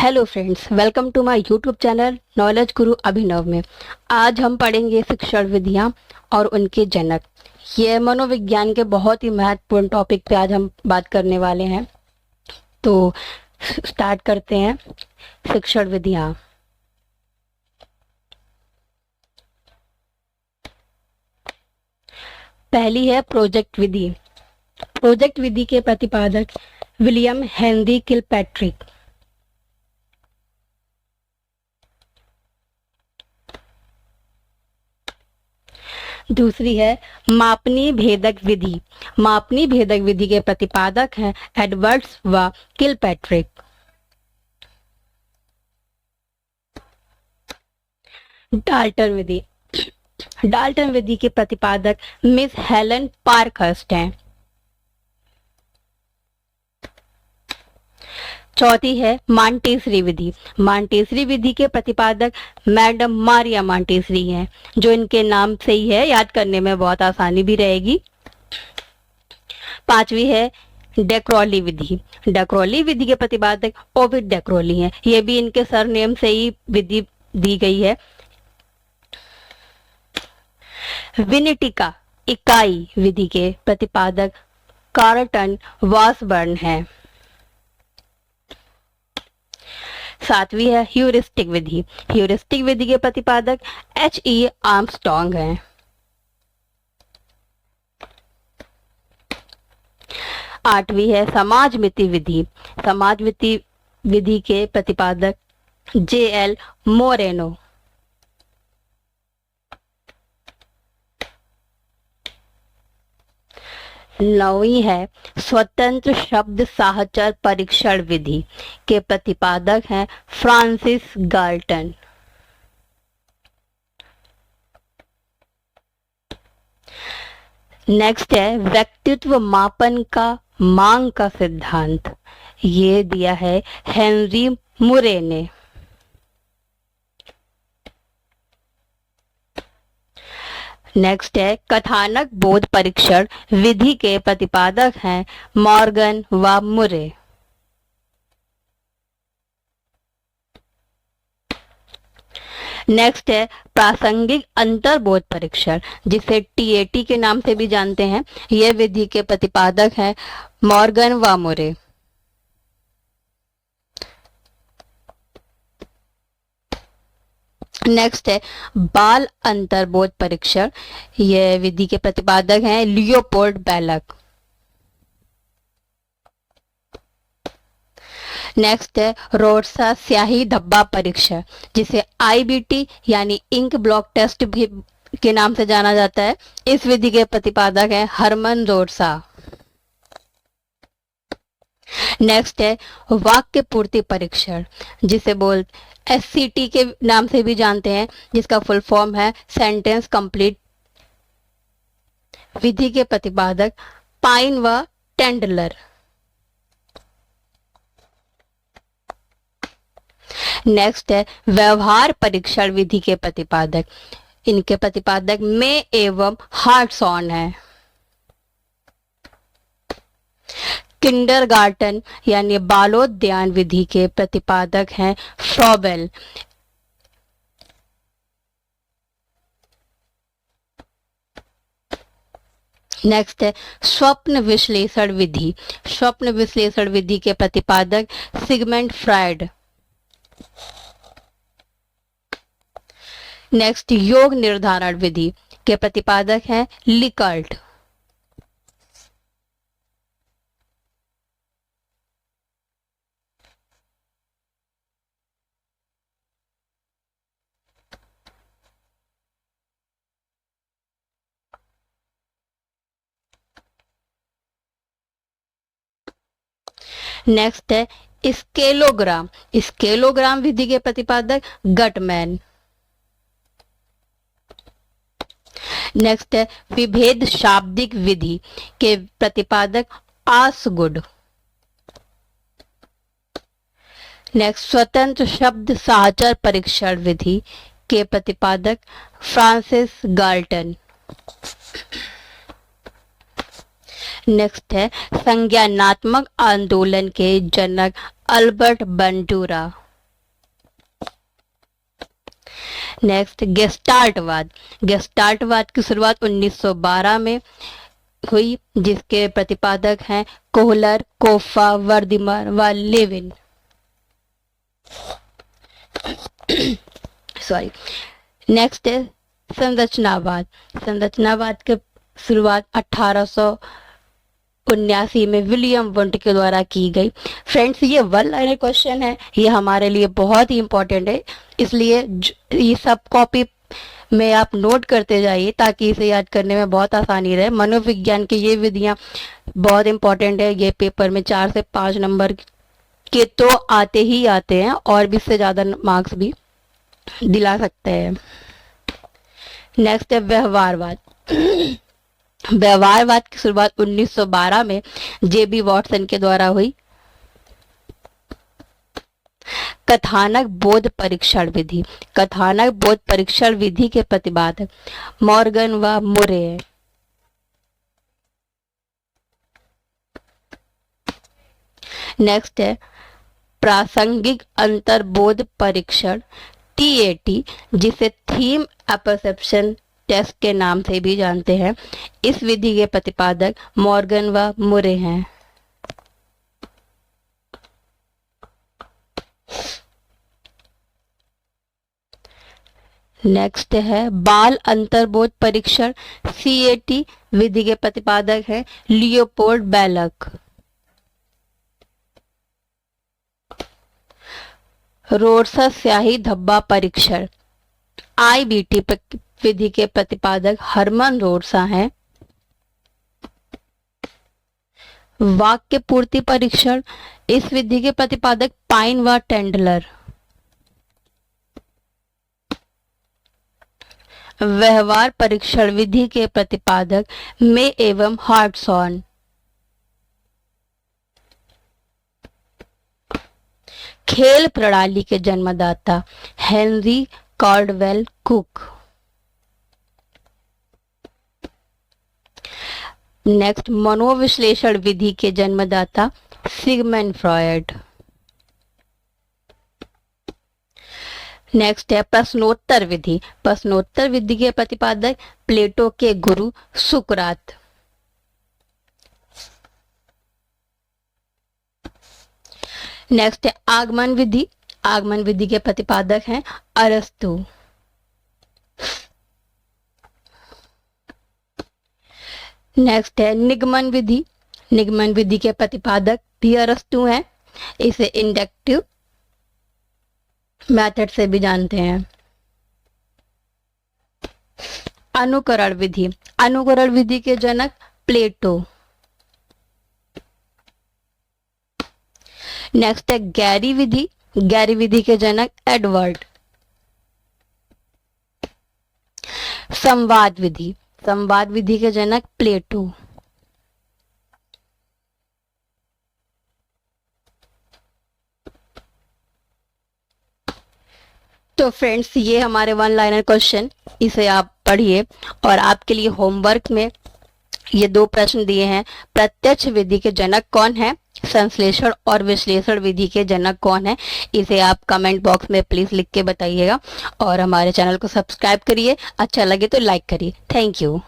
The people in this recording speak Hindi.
Hello friends, welcome to my YouTube channel knowledge Guru Abhinav में। आज हम पढ़ेंगे शिक्षण विधियाँ और उनके जनक। ये मनोविज्ञान के बहुत ही महत्वपूर्ण टॉपिक पे आज हम बात करने वाले हैं। तो स्टार्ट करते हैं। शिक्षण विधियाँ। पहली है प्रोजेक्ट विधि। प्रोजेक्ट विधि के प्रतिपादक विलियम हेनरी किलपैट्रिक। दूसरी है मापनी भेदक विधि। मापनी भेदक विधि के प्रतिपादक हैं एडवर्ड्स व किलपैट्रिक। डाल्टन विधि। डाल्टन विधि के प्रतिपादक मिस हेलन पार्कहर्स्ट हैं। चौथी है मांटेसरी विधि। मांटेसरी विधि के प्रतिपादक मैडम मारिया मांटेसरी हैं, जो इनके नाम से ही है, याद करने में बहुत आसानी भी रहेगी। पांचवी है डेक्रोली विधि। डेक्रोली विधि के प्रतिपादक ओविड डेक्रोली हैं। ये भी इनके सरनेम से ही विधि दी गई है। विनिटिका इकाई विधि के प्रतिपादक कार्लटन वासबर्न हैं। सातवीं है ह्यूरिस्टिक विधि। ह्यूरिस्टिक विधि के प्रतिपादक H.E. आर्मस्ट्रॉन्ग हैं। आठवीं है समाजमिति विधि। समाजमिति विधि के प्रतिपादक J.L. मोरेनो। नौवीं है स्वतंत्र शब्द साहचर परीक्षण विधि के प्रतिपादक हैं फ्रांसिस गाल्टन। नेक्स्ट है व्यक्तित्व मापन का मांग का सिद्धांत। ये दिया है हेनरी मुरे ने। नेक्स्ट है कथानक बोध परीक्षण विधि के प्रतिपादक हैं मॉर्गन व मुरे। नेक्स्ट है प्रासंगिक अंतर्बोध परीक्षण, जिसे TAT के नाम से भी जानते हैं। यह विधि के प्रतिपादक हैं मॉर्गन व मुरे। नेक्स्ट है बाल अंतर्बोध परीक्षण। यह विधि के प्रतिपादक हैं लियोपोल्ड बेलक। नेक्स्ट है रोड्सा स्याही धब्बा परीक्षण, जिसे IBT यानी इंक ब्लॉक टेस्ट भी के नाम से जाना जाता है। इस विधि के प्रतिपादक हैं हरमन रोड्सा। नेक्स्ट है वाक्य पूर्ति परीक्षण, जिसे SCT के नाम से भी जानते हैं, जिसका फुल फॉर्म है सेंटेंस कंप्लीट। विधि के प्रतिपादक पाइन व टेंडलर। नेक्स्ट है व्यवहार परीक्षण विधि के प्रतिपादक। इनके प्रतिपादक मे एवं हार्टसॉन है। किंडरगार्टन यानी बालोद्यान विधि के प्रतिपादक हैं फ्रॉबेल। नेक्स्ट है स्वप्न विश्लेषण विधि। स्वप्न विश्लेषण विधि के प्रतिपादक सिगमंड फ्रायड। नेक्स्ट योग निर्धारण विधि के प्रतिपादक हैं लिकर्ट। नेक्स्ट है स्केलोग्राम। स्केलोग्राम विधि के प्रतिपादक गटमैन। नेक्स्ट है विभेद शाब्दिक विधि के प्रतिपादक आसगुड। नेक्स्ट स्वतंत्र शब्द साहचर परीक्षण विधि के प्रतिपादक फ्रांसिस गाल्टन। नेक्स्ट है संज्ञानात्मक आंदोलन के जनक अल्बर्ट बंडूरा। नेक्स्ट गेस्टाल्टवाद। गेस्टाल्टवाद की शुरुआत 1912 में हुई, जिसके प्रतिपादक हैं कोहलर, कोफा, वर्दिमर व लेविन। सॉरी। नेक्स्ट है संरचनावाद। संरचनावाद की शुरुआत 1879 में विलियम वुंड के द्वारा की गई। फ्रेंड्स, ये वन लाइनर क्वेश्चन है, ये हमारे लिए बहुत ही इंपॉर्टेंट है, इसलिए ये सब कॉपी में आप नोट करते जाइए ताकि इसे याद करने में बहुत आसानी रहे। मनोविज्ञान की ये विधियां बहुत इंपॉर्टेंट है, ये पेपर में 4 से 5 नंबर के तो आते ही आते हैं और भी इससे ज्यादा मार्क्स भी दिला सकते हैं। नेक्स्ट है व्यवहारवाद। व्यवहारवाद की शुरुआत 1912 में जेबी वॉटसन के द्वारा हुई। कथानक बोध परीक्षण विधि। कथानक बोध परीक्षण विधि के प्रतिपादक मॉर्गन व मुरे हैं। नेक्स्ट है प्रासंगिक अंतर्बोध परीक्षण TAT, जिसे थीम अपरसेप्शन टेस्ट के नाम से भी जानते हैं। इस विधि के प्रतिपादक मॉर्गन व मुरे हैं। नेक्स्ट है बाल अंतर्बोध परीक्षण CAT विधि के प्रतिपादक है लियोपोल्ड बेलक। रोडसा स्याही धब्बा परीक्षण IBT विधि के प्रतिपादक हरमन रोडसा हैं। वाक्य पूर्ति परीक्षण, इस विधि के प्रतिपादक पाइन व टेंडलर। व्यवहार परीक्षण विधि के प्रतिपादक मे एवं हार्टसॉन। खेल प्रणाली के जन्मदाता हेनरी कॉल्डवेल कुक। नेक्स्ट मनोविश्लेषण विधि के जन्मदाता सिगमंड फ्रॉयड। नेक्स्ट है प्रश्नोत्तर विधि। प्रश्नोत्तर विधि के प्रतिपादक प्लेटो के गुरु सुकरात। नेक्स्ट है आगमन विधि। आगमन विधि के प्रतिपादक हैं अरस्तु। नेक्स्ट है निगमन विधि। निगमन विधि के प्रतिपादक भी अरस्तु हैं, इसे इंडक्टिव मेथड से भी जानते हैं। अनुकरण विधि। अनुकरण विधि के जनक प्लेटो। नेक्स्ट है गैरी विधि। गैरी विधि के जनक एडवर्ड। संवाद विधि। संवाद विधि के जनक प्लेटो। तो फ्रेंड्स, ये हमारे वन लाइनर क्वेश्चन, इसे आप पढ़िए और आपके लिए होमवर्क में ये 2 प्रश्न दिए हैं। प्रत्यक्ष विधि के जनक कौन है, संश्लेषण और विश्लेषण विधि के जनक कौन है, इसे आप कमेंट बॉक्स में प्लीज लिख के बताइएगा और हमारे चैनल को सब्सक्राइब करिए। अच्छा लगे तो लाइक करिए। Thank you.